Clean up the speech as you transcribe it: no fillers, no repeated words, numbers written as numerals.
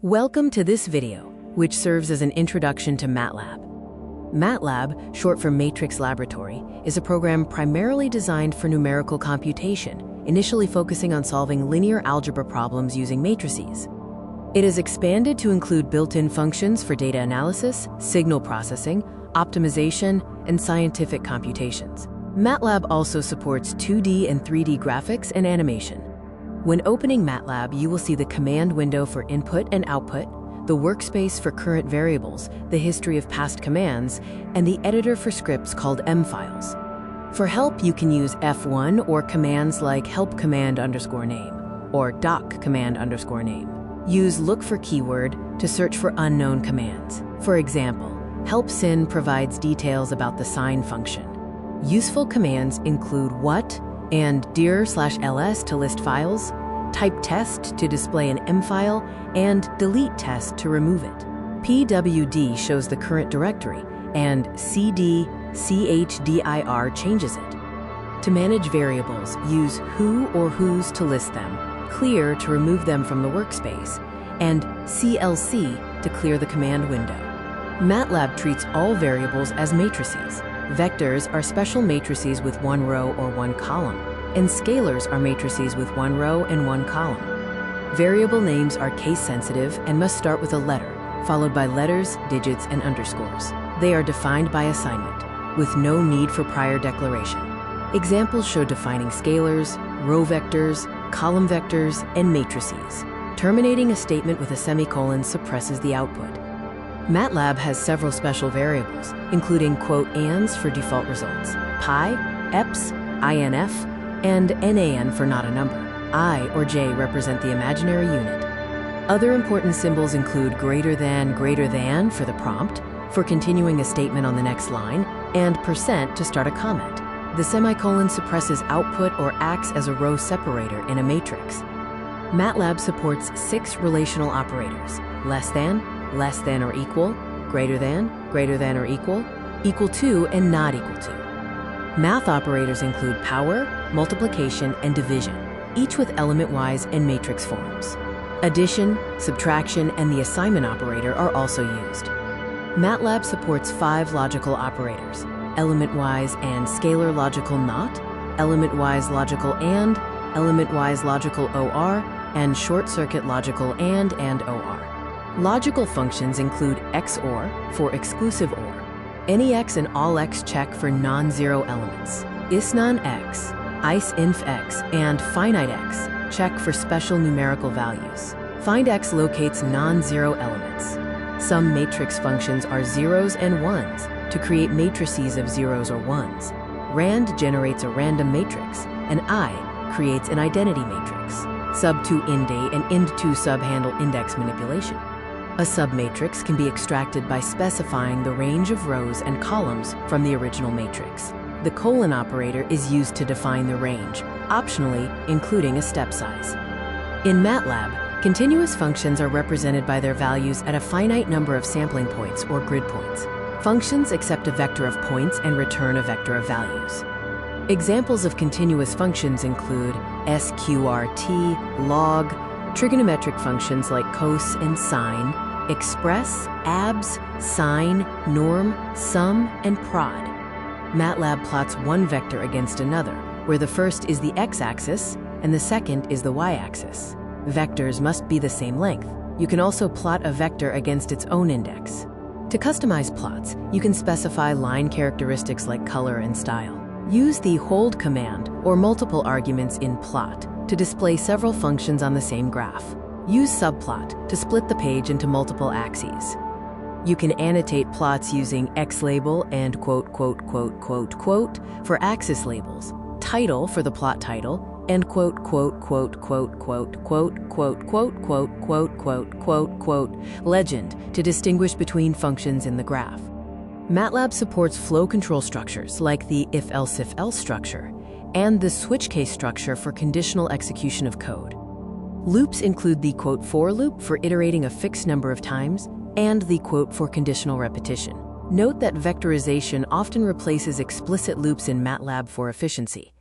Welcome to this video, which serves as an introduction to MATLAB. MATLAB, short for Matrix Laboratory, is a program primarily designed for numerical computation, initially focusing on solving linear algebra problems using matrices. It has expanded to include built-in functions for data analysis, signal processing, optimization, and scientific computations. MATLAB also supports 2D and 3D graphics and animation. When opening MATLAB, you will see the command window for input and output, the workspace for current variables, the history of past commands, and the editor for scripts called M-files. For help, you can use F1 or commands like help command _name or doc command _name. Use look for keyword to search for unknown commands. For example, help sin provides details about the sign function. Useful commands include what and dir/ls to list files, type test to display an M-file, and delete test to remove it. pwd shows the current directory, and cd/chdir changes it. To manage variables, use who or whose to list them, clear to remove them from the workspace, and clc to clear the command window. MATLAB treats all variables as matrices. Vectors are special matrices with one row or one column, and scalars are matrices with one row and one column. Variable names are case-sensitive and must start with a letter, followed by letters, digits, and underscores. They are defined by assignment, with no need for prior declaration. Examples show defining scalars, row vectors, column vectors, and matrices. Terminating a statement with a semicolon suppresses the output. MATLAB has several special variables, including "ands" for default results, pi, eps, inf, and nan for not a number. I or j represent the imaginary unit. Other important symbols include greater than for the prompt, for continuing a statement on the next line, and % to start a comment. The semicolon suppresses output or acts as a row separator in a matrix. MATLAB supports 6 relational operators: less than or equal, greater than or equal to, and not equal to. Math operators include power, multiplication, and division, each with element-wise and matrix forms. Addition, subtraction, and the assignment operator are also used. MATLAB supports 5 logical operators: element-wise and scalar logical not, element-wise logical element-wise logical OR, and short-circuit logical and OR. Logical functions include XOR for exclusive OR, any X and all X check for non-zero elements, isNonX, isinfX, and finiteX check for special numerical values. FindX locates non-zero elements. Some matrix functions are zeros and ones to create matrices of zeros or ones. Rand generates a random matrix, and I creates an identity matrix. Sub2 inde and ind2 sub handle index manipulation. A submatrix can be extracted by specifying the range of rows and columns from the original matrix. The colon operator is used to define the range, optionally including a step size. In MATLAB, continuous functions are represented by their values at a finite number of sampling points or grid points. Functions accept a vector of points and return a vector of values. Examples of continuous functions include sqrt, log, trigonometric functions like cos and sine, express, abs, sine, norm, sum, and prod. MATLAB plots one vector against another, where the first is the x-axis and the second is the y-axis. Vectors must be the same length. You can also plot a vector against its own index. To customize plots, you can specify line characteristics like color and style. Use the hold command or multiple arguments in plot to display several functions on the same graph. Use subplot to split the page into multiple axes. You can annotate plots using xlabel and for axis labels, title for the plot title, and legend to distinguish between functions in the graph. MATLAB supports flow control structures like the if-else-if-else structure and the switch case structure for conditional execution of code. Loops include the for loop for iterating a fixed number of times and the for conditional repetition. Note that vectorization often replaces explicit loops in MATLAB for efficiency.